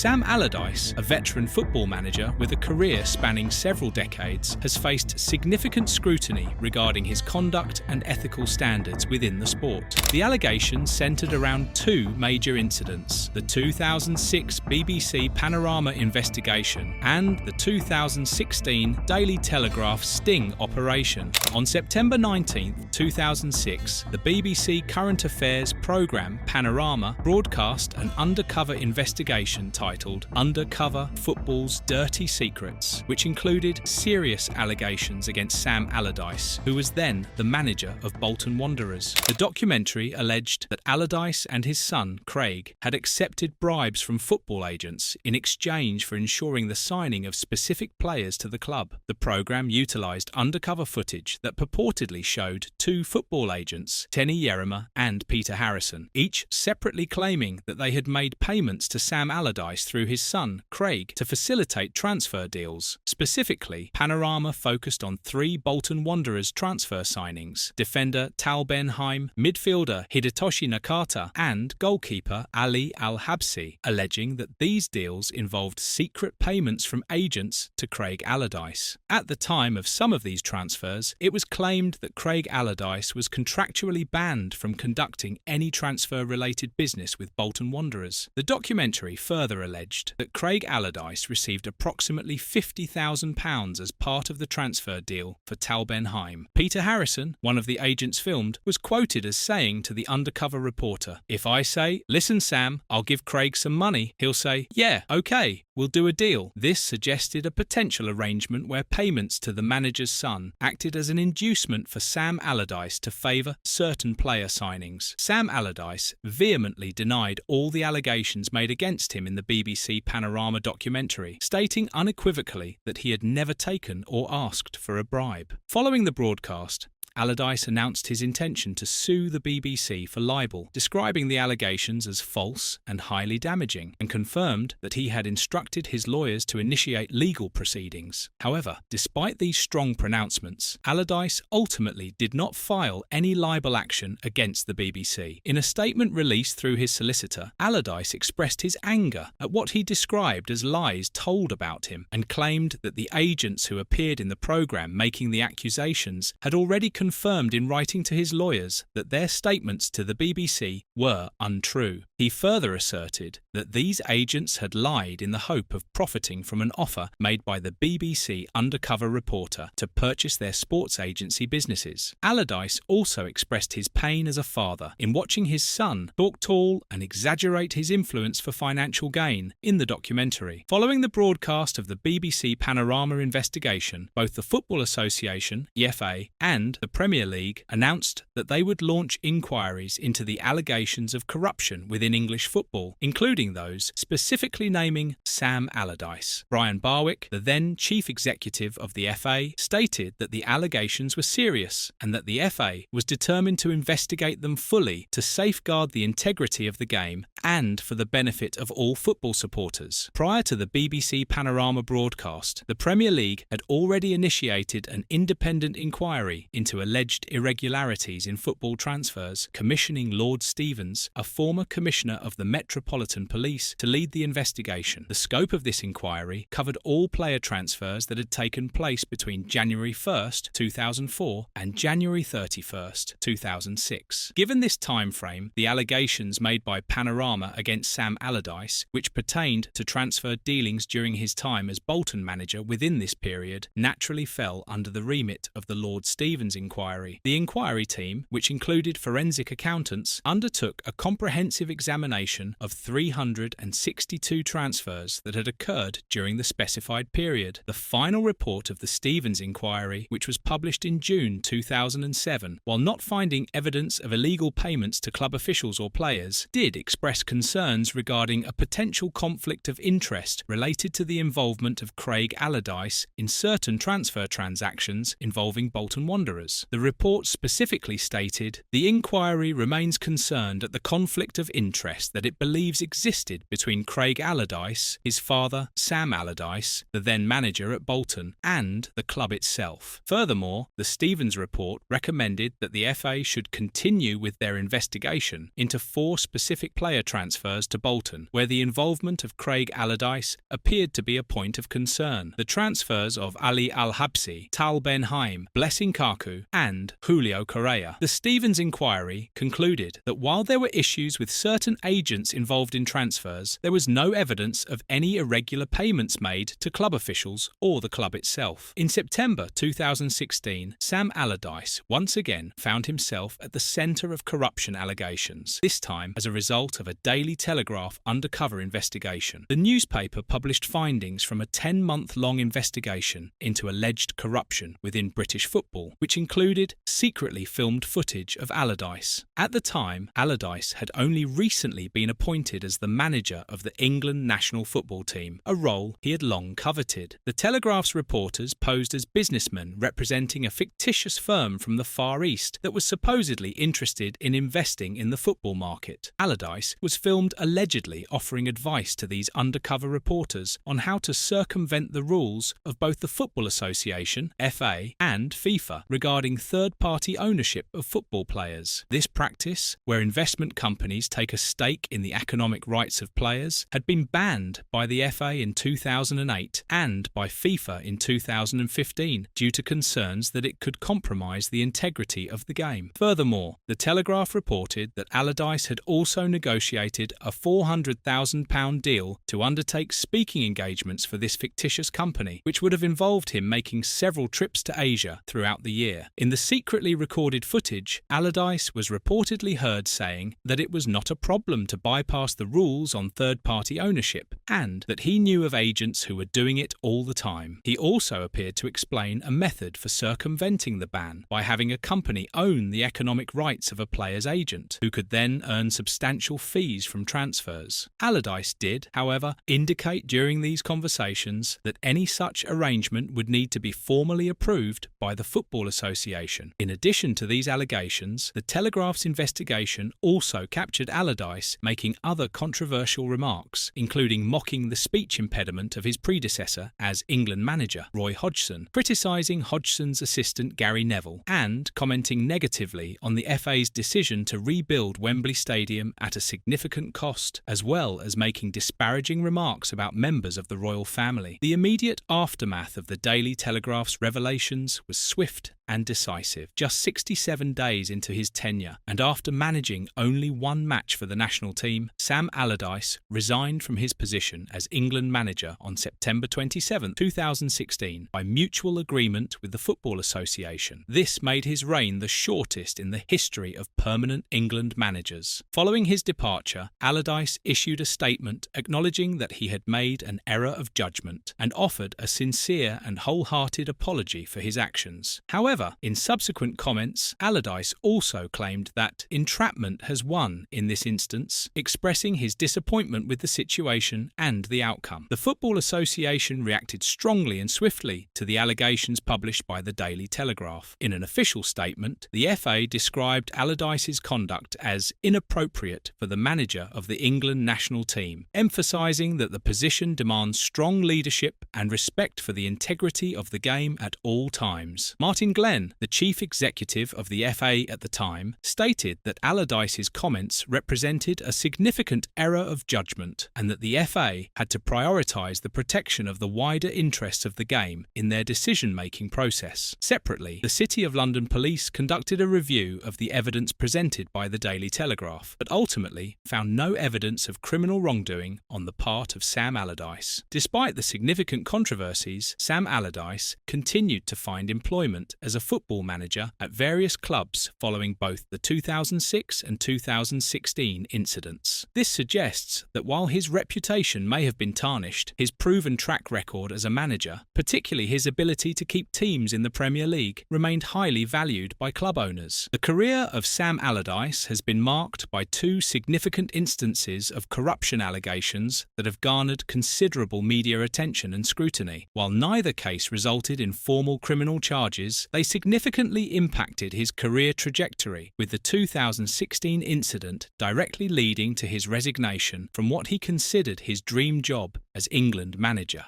Sam Allardyce, a veteran football manager with a career spanning several decades, has faced significant scrutiny regarding his conduct and ethical standards within the sport. The allegations centred around two major incidents: the 2006 BBC Panorama investigation and the 2016 Daily Telegraph sting operation. On September 19, 2006, the BBC Current Affairs programme Panorama broadcast an undercover investigation titled Undercover Football's Dirty Secrets, which included serious allegations against Sam Allardyce, who was then the manager of Bolton Wanderers. The documentary alleged that Allardyce and his son, Craig, had accepted bribes from football agents in exchange for ensuring the signing of specific players to the club. The programme utilised undercover footage that purportedly showed two football agents, Tenny Yerema and Peter Harrison, each separately claiming that they had made payments to Sam Allardyce through his son, Craig, to facilitate transfer deals. Specifically, Panorama focused on three Bolton Wanderers transfer signings: defender Tal Ben-Haim, midfielder Hidetoshi Nakata, and goalkeeper Ali Al-Habsi, alleging that these deals involved secret payments from agents to Craig Allardyce. At the time of some of these transfers, it was claimed that Craig Allardyce was contractually banned from conducting any transfer-related business with Bolton Wanderers. The documentary further alleged that Craig Allardyce received approximately £50,000 as part of the transfer deal for Tal Ben-Haim. Peter Harrison, one of the agents filmed, was quoted as saying to the undercover reporter, "If I say, 'Listen, Sam, I'll give Craig some money,' he'll say, 'Yeah, okay, we'll do a deal.'" This suggested a potential arrangement where payments to the manager's son acted as an inducement for Sam Allardyce to favour certain player signings. Sam Allardyce vehemently denied all the allegations made against him in the BBC Panorama documentary, stating unequivocally that he had never taken or asked for a bribe. Following the broadcast, Allardyce announced his intention to sue the BBC for libel, describing the allegations as false and highly damaging, and confirmed that he had instructed his lawyers to initiate legal proceedings. However, despite these strong pronouncements, Allardyce ultimately did not file any libel action against the BBC. In a statement released through his solicitor, Allardyce expressed his anger at what he described as lies told about him, and claimed that the agents who appeared in the programme making the accusations had already confirmed in writing to his lawyers that their statements to the BBC were untrue. He further asserted that these agents had lied in the hope of profiting from an offer made by the BBC undercover reporter to purchase their sports agency businesses. Allardyce also expressed his pain as a father in watching his son talk tall and exaggerate his influence for financial gain in the documentary. Following the broadcast of the BBC Panorama investigation, both the Football Association, EFA, and the Premier League announced that they would launch inquiries into the allegations of corruption within English football, including those specifically naming Sam Allardyce. Brian Barwick, the then chief executive of the FA, stated that the allegations were serious and that the FA was determined to investigate them fully to safeguard the integrity of the game and for the benefit of all football supporters. Prior to the BBC Panorama broadcast, the Premier League had already initiated an independent inquiry into alleged irregularities in football transfers, commissioning Lord Stevens, a former commissioner of the Metropolitan Police, to lead the investigation. The scope of this inquiry covered all player transfers that had taken place between January 1st, 2004 and January 31st, 2006. Given this time frame, the allegations made by Panorama against Sam Allardyce, which pertained to transfer dealings during his time as Bolton manager within this period, naturally fell under the remit of the Lord Stevens inquiry. The inquiry team, which included forensic accountants, undertook a comprehensive examination of 362 transfers that had occurred during the specified period. The final report of the Stevens inquiry, which was published in June 2007, while not finding evidence of illegal payments to club officials or players, did express concerns regarding a potential conflict of interest related to the involvement of Craig Allardyce in certain transfer transactions involving Bolton Wanderers. Allardyce. The report specifically stated, "The inquiry remains concerned at the conflict of interest that it believes existed between Craig Allardyce, his father Sam Allardyce, the then manager at Bolton, and the club itself." Furthermore, the Stevens report recommended that the FA should continue with their investigation into 4 specific player transfers to Bolton, where the involvement of Craig Allardyce appeared to be a point of concern. The transfers of Ali Al-Habsi, Tal Ben Haim, Blessing Kaku, and Julio Correa. The Stevens inquiry concluded that while there were issues with certain agents involved in transfers, there was no evidence of any irregular payments made to club officials or the club itself. In September 2016, Sam Allardyce once again found himself at the centre of corruption allegations, this time as a result of a Daily Telegraph undercover investigation. The newspaper published findings from a 10-month-long investigation into alleged corruption within British football, which included secretly filmed footage of Allardyce. At the time, Allardyce had only recently been appointed as the manager of the England national football team, a role he had long coveted. The Telegraph's reporters posed as businessmen representing a fictitious firm from the Far East that was supposedly interested in investing in the football market. Allardyce was filmed allegedly offering advice to these undercover reporters on how to circumvent the rules of both the Football Association, FA, and FIFA regarding third-party ownership of football players. This practice, where investment companies take a stake in the economic rights of players, had been banned by the FA in 2008 and by FIFA in 2015 due to concerns that it could compromise the integrity of the game. Furthermore, the Telegraph reported that Allardyce had also negotiated a £400,000 deal to undertake speaking engagements for this fictitious company, which would have involved him making several trips to Asia throughout the year. In the secretly recorded footage, Allardyce was reportedly heard saying that it was not a problem to bypass the rules on third-party ownership, and that he knew of agents who were doing it all the time. He also appeared to explain a method for circumventing the ban by having a company own the economic rights of a player's agent, who could then earn substantial fees from transfers. Allardyce did, however, indicate during these conversations that any such arrangement would need to be formally approved by the Football Association. In addition to these allegations, the Telegraph's investigation also captured Allardyce making other controversial remarks, including mocking the speech impediment of his predecessor as England manager, Roy Hodgson, criticising Hodgson's assistant Gary Neville, and commenting negatively on the FA's decision to rebuild Wembley Stadium at a significant cost, as well as making disparaging remarks about members of the royal family. The immediate aftermath of the Daily Telegraph's revelations was swift and decisive. Just 67 days into his tenure, and after managing only one match for the national team, Sam Allardyce resigned from his position as England manager on September 27, 2016, by mutual agreement with the Football Association. This made his reign the shortest in the history of permanent England managers. Following his departure, Allardyce issued a statement acknowledging that he had made an error of judgment and offered a sincere and wholehearted apology for his actions. However, in subsequent comments, Allardyce also claimed that entrapment has won in this instance, expressing his disappointment with the situation and the outcome. The Football Association reacted strongly and swiftly to the allegations published by the Daily Telegraph. In an official statement, the FA described Allardyce's conduct as inappropriate for the manager of the England national team, emphasising that the position demands strong leadership and respect for the integrity of the game at all times. Martin Glenn, the chief executive of the FA at the time, stated that Allardyce's comments represented a significant error of judgment and that the FA had to prioritise the protection of the wider interests of the game in their decision-making process. Separately, the City of London Police conducted a review of the evidence presented by the Daily Telegraph, but ultimately found no evidence of criminal wrongdoing on the part of Sam Allardyce. Despite the significant controversies, Sam Allardyce continued to find employment as a football manager at various clubs following both the 2006 and 2016 incidents. This suggests that while his reputation may have been tarnished, his proven track record as a manager, particularly his ability to keep teams in the Premier League, remained highly valued by club owners. The career of Sam Allardyce has been marked by 2 significant instances of corruption allegations that have garnered considerable media attention and scrutiny. While neither case resulted in formal criminal charges, they They significantly impacted his career trajectory, with the 2016 incident directly leading to his resignation from what he considered his dream job as England manager.